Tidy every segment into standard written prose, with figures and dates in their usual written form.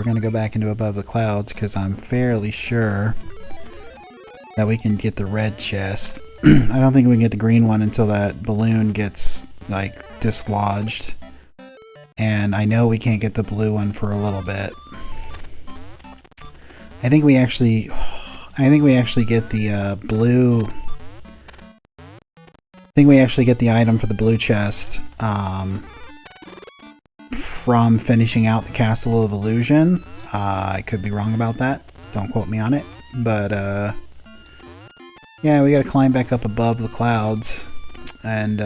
We're going to go back into above the clouds because I'm fairly sure that we can get the red chest. I don't think we can get the green one until that balloon gets like dislodged. And I know we can't get the blue one for a little bit. I think we actually get the blue. I think we actually get the item for the blue chest from finishing out the Castle of Illusion. I could be wrong about that. Don't quote me on it. But yeah, we gotta climb back up above the clouds and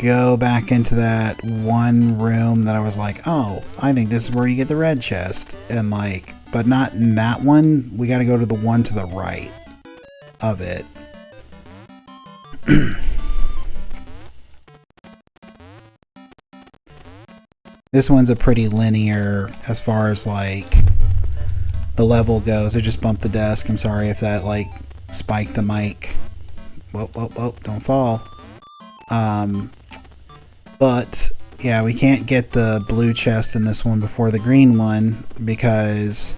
go back into that one room that I was like, oh, I think this is where you get the red chest. And like, but not in that one. We gotta go to the one to the right of it. This one's a pretty linear as far as like the level goes. I just bumped the desk. I'm sorry if that like spiked the mic. Whoa, whoa, whoa, don't fall. But yeah, we can't get the blue chest in this one before the green one because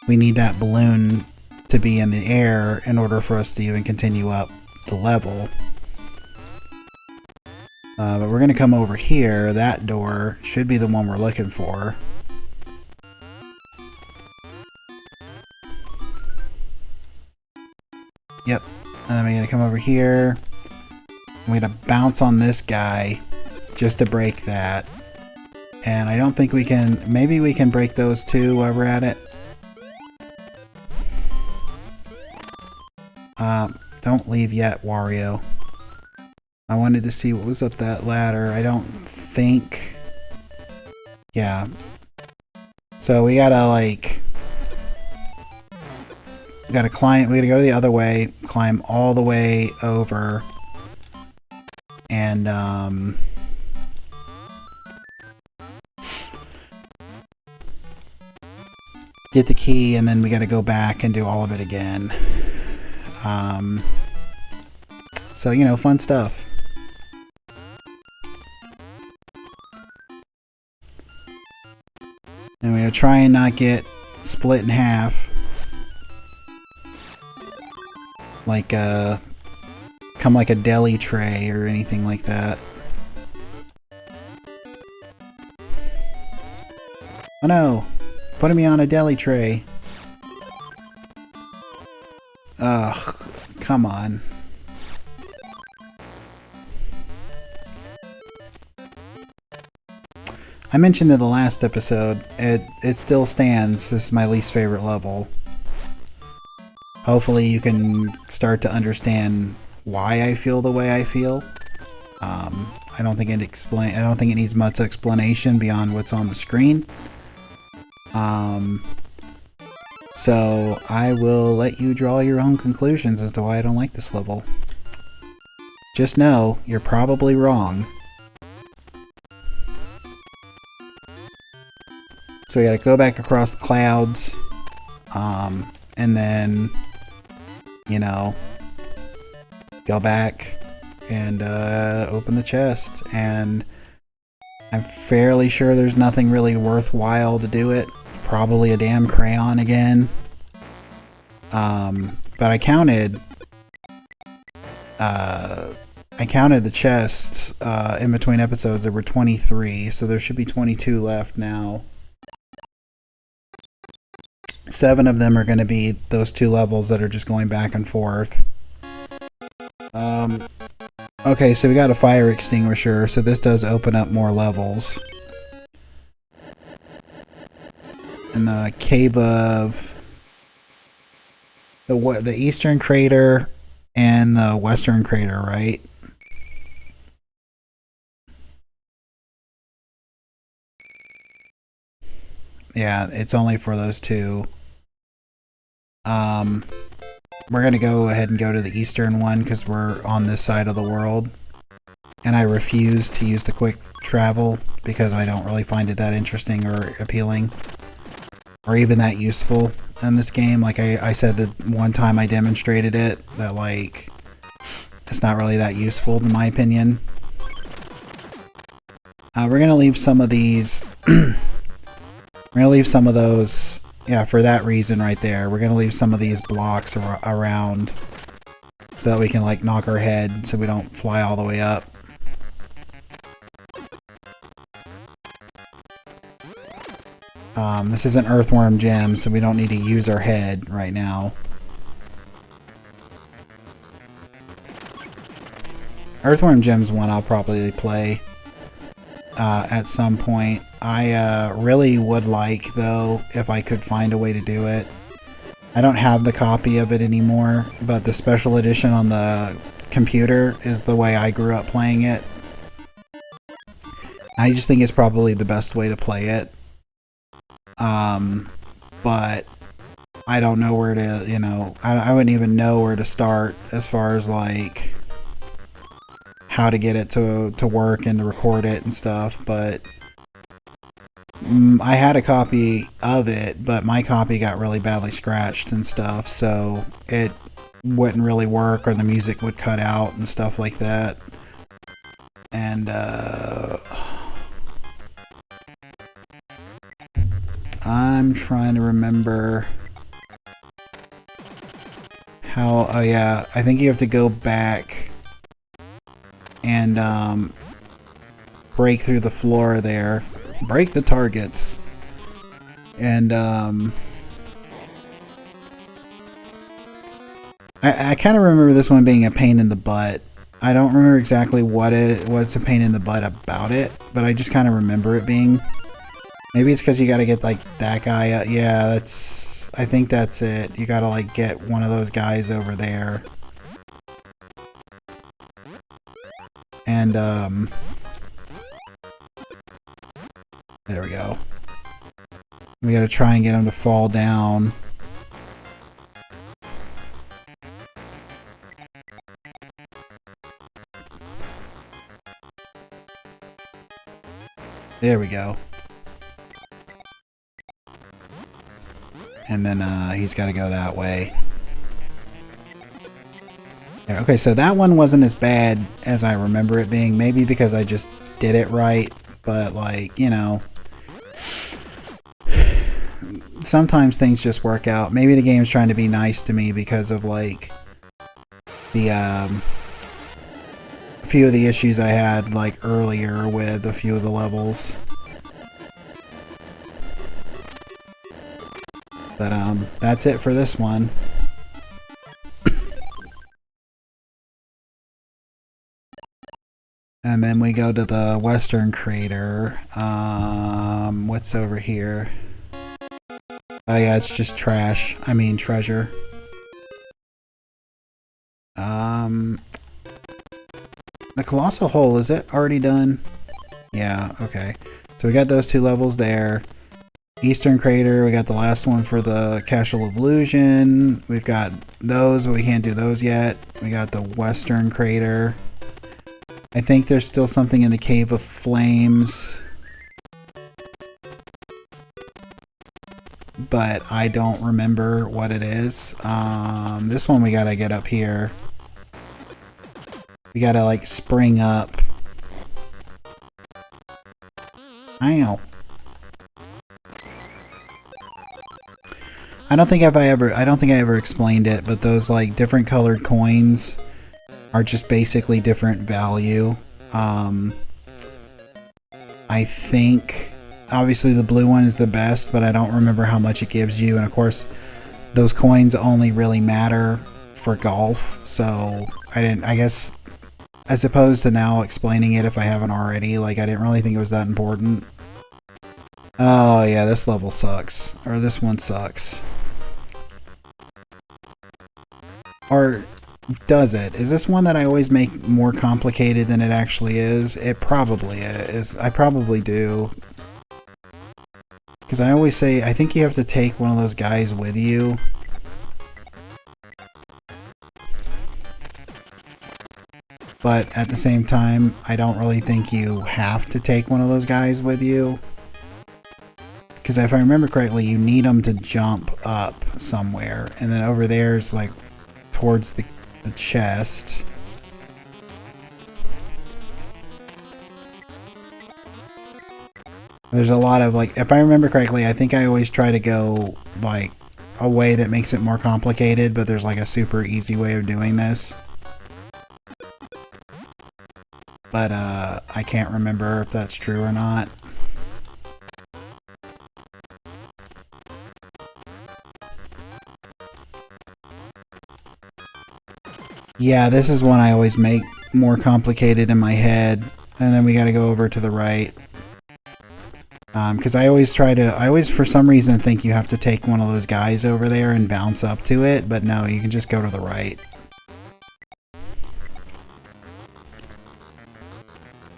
we need that balloon to be in the air in order for us to even continue up the level. But we're going to come over here. That door should be the one we're looking for. Yep. And then we're going to come over here. We're going to bounce on this guy just to break that. And I don't think we can... Maybe we can break those two while we're at it. Don't leave yet, Wario. I wanted to see what was up that ladder. I don't think... Yeah. So we gotta like... We gotta climb... We gotta go the other way. Climb all the way over. And get the key, and then we gotta go back and do all of it again. So, you know, fun stuff. And we're going to try and not get split in half. Like, come like a deli tray or anything like that. Oh no! Putting me on a deli tray. Ugh, come on. I mentioned in the last episode, it still stands. This is my least favorite level. Hopefully you can start to understand why I feel the way I feel. I don't think it needs much explanation beyond what's on the screen. So I will let you draw your own conclusions as to why I don't like this level. Just know, you're probably wrong. So we gotta go back across the clouds, and then, you know, go back and open the chest. And I'm fairly sure there's nothing really worthwhile to do it. Probably a damn crayon again. But I counted the chests in between episodes. There were 23, so there should be 22 left now. 7 of them are going to be those 2 levels that are just going back and forth. Okay, so we got a fire extinguisher, so this does open up more levels. In the cave of the eastern crater and the western crater, right? Yeah, it's only for those 2. We're going to go ahead and go to the eastern one because we're on this side of the world. And I refuse to use the quick travel because I don't really find it that interesting or appealing. Or even that useful in this game. Like I said that one time I demonstrated it, that like, it's not really that useful in my opinion. We're gonna leave some of these. We're gonna leave some of those. Yeah, for that reason right there. We're gonna leave some of these blocks around so that we can like knock our head so we don't fly all the way up. This is an earthworm gem, so we don't need to use our head right now. Earthworm gem's one I'll probably play at some point. I really would like, though, if I could find a way to do it. I don't have the copy of it anymore, but the special edition on the computer is the way I grew up playing it. I just think it's probably the best way to play it. But I don't know where to, you know, I wouldn't even know where to start as far as like how to get it to work and to record it and stuff. But I had a copy of it, but my copy got really badly scratched and stuff, so it wouldn't really work, or the music would cut out and stuff like that. And I'm trying to remember how. Oh yeah, I think you have to go back and break through the floor there, break the targets, and I kind of remember this one being a pain in the butt. I don't remember exactly what's a pain in the butt about it, but I just kind of remember it being. Maybe it's because you got to get like that guy. Yeah, I think that's it. You got to like get one of those guys over there. And there we go. We got to try and get him to fall down. There we go. And then he's got to go that way. Okay, so that one wasn't as bad as I remember it being. Maybe because I just did it right. But, like, you know, sometimes things just work out. Maybe the game's trying to be nice to me because of, like, the a few of the issues I had, like, earlier with a few of the levels. But that's it for this one. And then we go to the Western Crater. What's over here? Oh yeah, it's just trash. I mean treasure. The Colossal Hole, is it already done? Yeah, okay. So we got those two levels there. Eastern Crater, we got the last one for the Castle of Illusion. We've got those, but we can't do those yet. We got the Western Crater. I think there's still something in the Cave of Flames. But I don't remember what it is. This one we gotta get up here. We gotta like spring up. Ow. I don't think I ever explained it, but those like different colored coins are just basically different value. I think obviously the blue one is the best, but I don't remember how much it gives you. And of course, those coins only really matter for golf. So I guess as opposed to now explaining it if I haven't already, like I didn't really think it was that important. Oh yeah, this level sucks. Or this one sucks. Or does it? Is this one that I always make more complicated than it actually is? It probably is. I probably do. Because I always say, I think you have to take one of those guys with you. But at the same time, I don't really think you have to take one of those guys with you. Because if I remember correctly, you need them to jump up somewhere. And then over there is like towards the chest. There's a lot of, like, if I remember correctly, I think I always try to go, like, a way that makes it more complicated, but there's, like, a super easy way of doing this. But, I can't remember if that's true or not. Yeah, this is one I always make more complicated in my head. And then we gotta go over to the right. Because I always for some reason think you have to take one of those guys over there and bounce up to it, but no, you can just go to the right.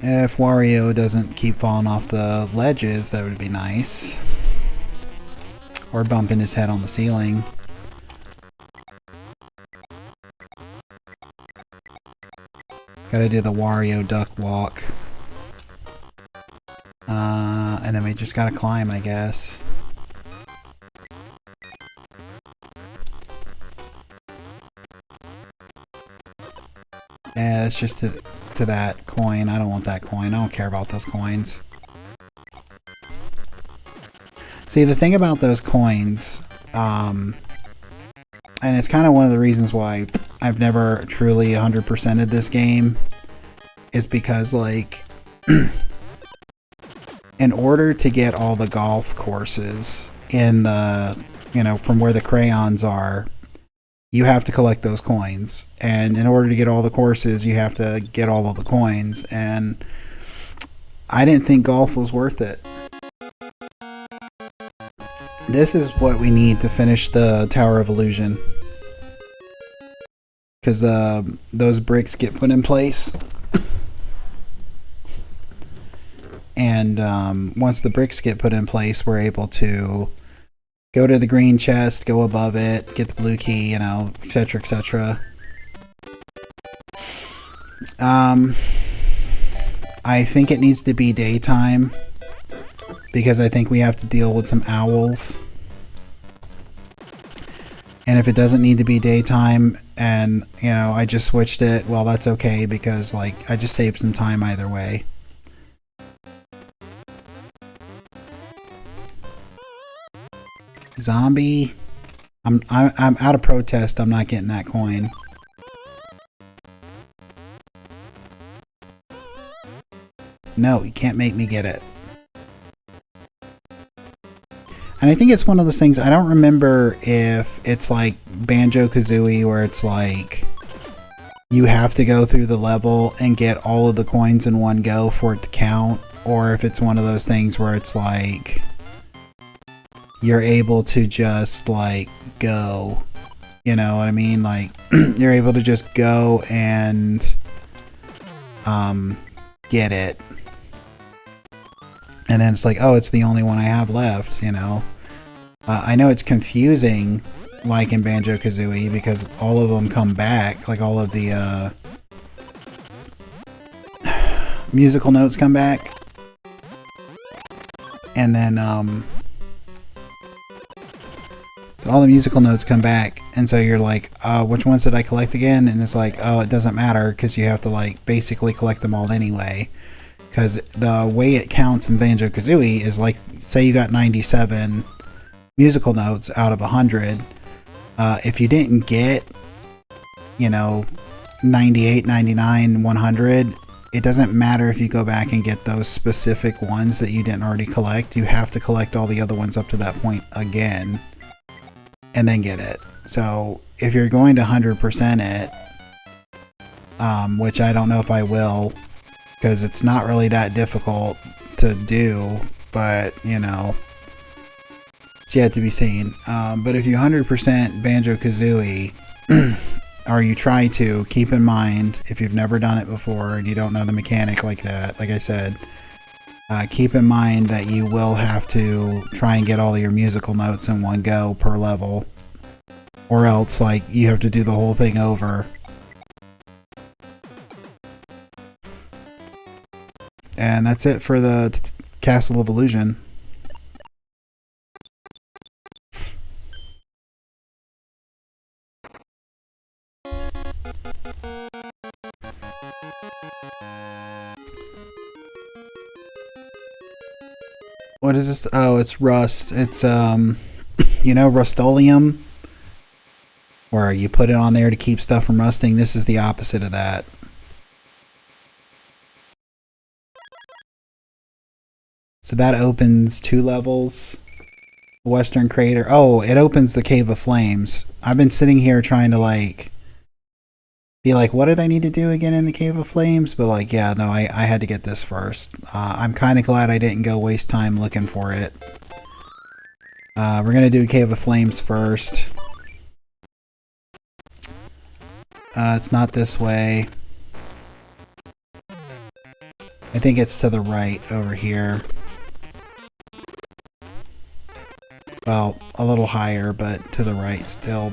If Wario doesn't keep falling off the ledges, that would be nice. Or bumping his head on the ceiling. Gotta do the Wario duck walk. And then we just gotta climb, I guess. Yeah, it's just to that coin. I don't want that coin. I don't care about those coins. See, the thing about those coins, and it's kind of one of the reasons why I've never truly 100%ed this game, is because, like, in order to get all the golf courses in the, from where the crayons are, you have to collect those coins. And in order to get all the courses, you have to get all of the coins. And I didn't think golf was worth it. This is what we need to finish the Tower of Illusion. Because those bricks get put in place. And once the bricks get put in place, we're able to go to the green chest, go above it, get the blue key, etc., etc. I think it needs to be daytime, because I think we have to deal with some owls. And if it doesn't need to be daytime and, I just switched it, well, that's okay, because, like, I just saved some time either way. Zombie. I'm out of protest. I'm not getting that coin. No, you can't make me get it. And I think it's one of those things, I don't remember if it's like Banjo-Kazooie, where it's like you have to go through the level and get all of the coins in one go for it to count, or if it's one of those things where it's like you're able to just, like, go. You know what I mean? Like, you're able to just go and get it. And then it's like, oh, it's the only one I have left, I know it's confusing, like in Banjo-Kazooie, because all of them come back. Like, all of the musical notes come back. And then, so all the musical notes come back, and so you're like, which ones did I collect again? And it's like, oh, it doesn't matter, because you have to, like, basically collect them all anyway. Because the way it counts in Banjo-Kazooie is, like, say you got 97 musical notes out of 100. If you didn't get, 98, 99, 100, it doesn't matter if you go back and get those specific ones that you didn't already collect. You have to collect all the other ones up to that point again, and then get it. So if you're going to 100% it, which I don't know if I will, because it's not really that difficult to do, but it's yet to be seen. But if you 100% Banjo-Kazooie, or you try to, keep in mind, if you've never done it before and you don't know the mechanic like that, like I said, keep in mind that you will have to try and get all your musical notes in one go per level, or else, like, you have to do the whole thing over. And that's it for the Castle of Illusion. What is this? Oh, it's rust. It's Rust-Oleum, where you put it on there to keep stuff from rusting. This is the opposite of that. So that opens 2 levels. Western Crater. Oh, it opens the Cave of Flames. I've been sitting here trying to be like, what did I need to do again in the Cave of Flames? But yeah, no, I had to get this first. I'm kind of glad I didn't go waste time looking for it. We're going to do Cave of Flames first. It's not this way. I think it's to the right over here. Well, a little higher, but to the right still.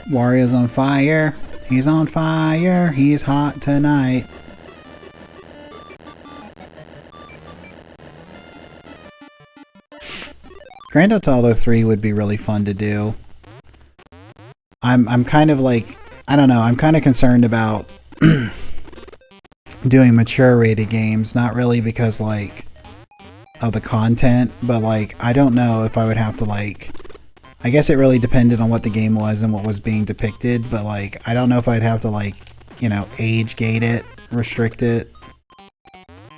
Wario's on fire. He's on fire. He's hot tonight. Grand Theft Auto 3 would be really fun to do. I'm kind of I don't know, I'm kind of concerned about doing mature rated games, not really because of the content, but I don't know if I would have to I guess it really depended on what the game was and what was being depicted, but I don't know if I'd have to age gate it, restrict it.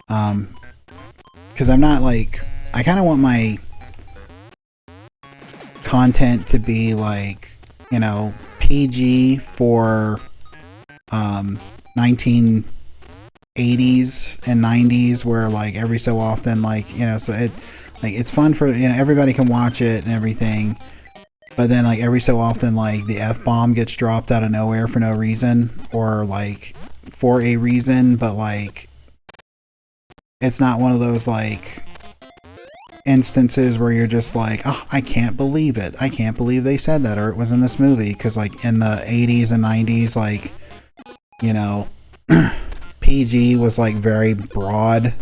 Cuz I'm not I kind of want my content to be PG for 1980s and 90s, where every so often so it it's fun for everybody can watch it and everything, but then every so often the F-bomb gets dropped out of nowhere for no reason, or for a reason, but it's not one of those instances where you're just oh, I can't believe it. I can't believe they said that, or it was in this movie. Because in the 80s and 90s, PG was very broad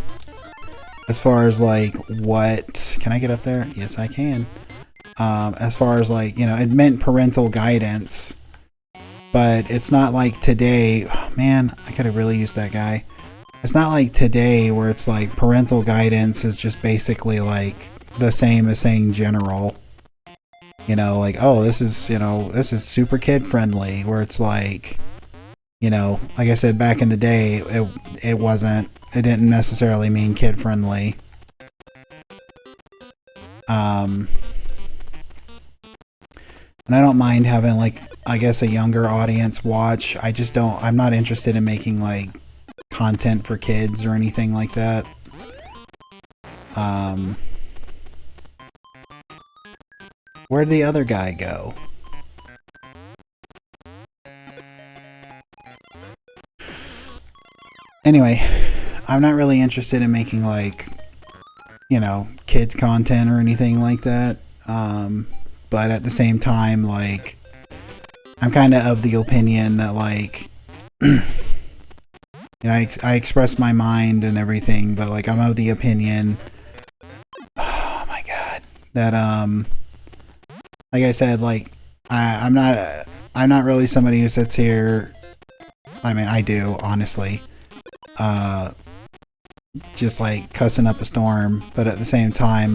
as far as what. Can I get up there? Yes, I can. As far as it meant parental guidance, but it's not today. Oh, man, I could have really used that guy. It's not today where it's parental guidance is just basically the same as saying general. Oh, this is, this is super kid friendly, where it's like I said, back in the day, it didn't necessarily mean kid friendly. And I don't mind having I guess a younger audience watch. I'm not interested in making content for kids or anything like that. Where'd the other guy go? Anyway, I'm not really interested in making kids content or anything like that. But at the same time, I'm kind of the opinion that I express my mind and everything, but I'm of the opinion, oh my god, that like I said, I'm not really somebody who sits here. I mean, I do, honestly, just cussing up a storm, but at the same time,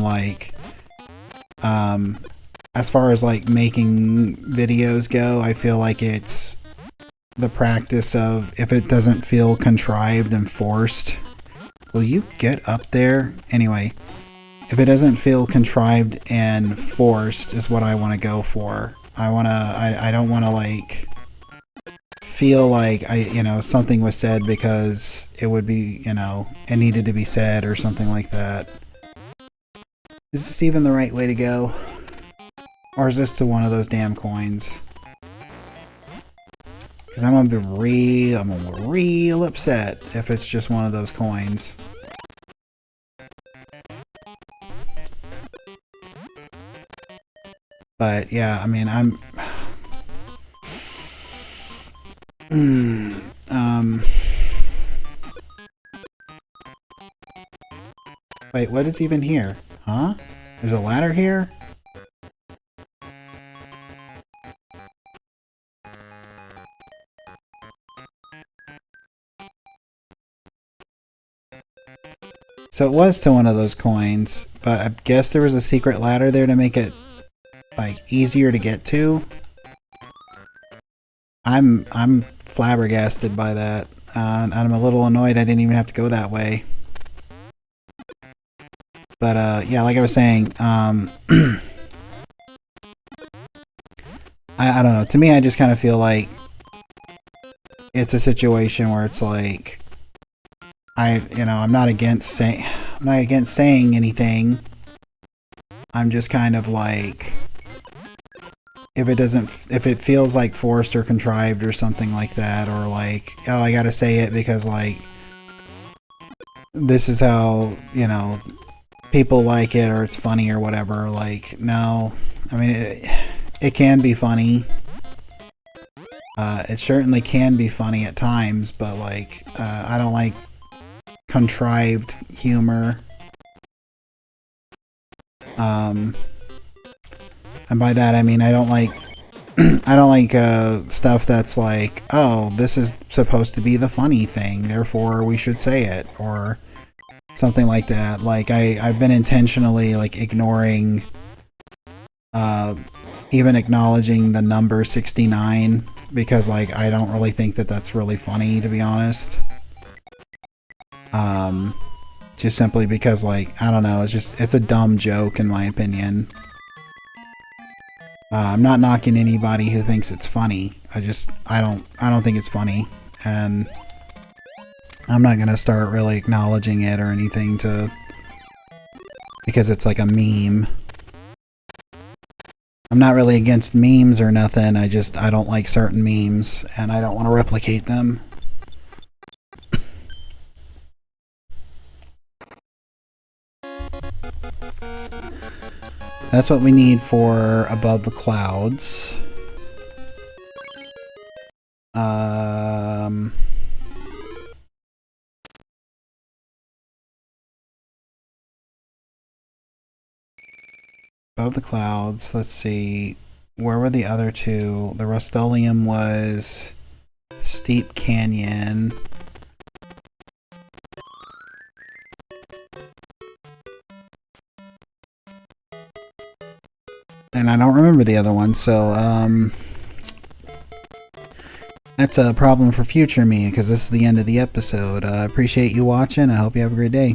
as far as making videos go, I feel it's the practice of, if it doesn't feel contrived and forced. Will you get up there? Anyway, if it doesn't feel contrived and forced is what I want to go for. I don't want to feel something was said because it would be, it needed to be said or something like that. Is this even the right way to go? Or is this to one of those damn coins? Because I'm gonna be real upset if it's just one of those coins. But yeah, I mean, wait, what is even here? Huh? There's a ladder here? So it was to one of those coins, but I guess there was a secret ladder there to make it like easier to get to. I'm flabbergasted by that. And I'm a little annoyed I didn't even have to go that way. But yeah, like I was saying, I don't know. To me, I just kind of feel like it's a situation where it's like I'm not against saying anything. I'm just kind of like, if it feels like forced or contrived or something like that, or like, oh, I gotta say it because like this is how, people like it, or it's funny or whatever. Like, no, I mean, it can be funny. It certainly can be funny at times, but like, I don't like contrived humor. And by that I mean I don't like stuff that's like, oh, this is supposed to be the funny thing, therefore we should say it, or something like that. Like I've been intentionally like ignoring even acknowledging the number 69 because like I don't really think that that's really funny, to be honest. Just simply because like, I don't know, it's a dumb joke in my opinion. I'm not knocking anybody who thinks it's funny. I don't think it's funny, and I'm not gonna start really acknowledging it or anything because it's like a meme. I'm not really against memes or nothing. I don't like certain memes, and I don't want to replicate them. That's what we need for Above the Clouds. Above the Clouds, let's see. Where were the other two? The Rust-Oleum was Steep Canyon. And I don't remember the other one, so that's a problem for future me, because this is the end of the episode. I appreciate you watching. I hope you have a great day.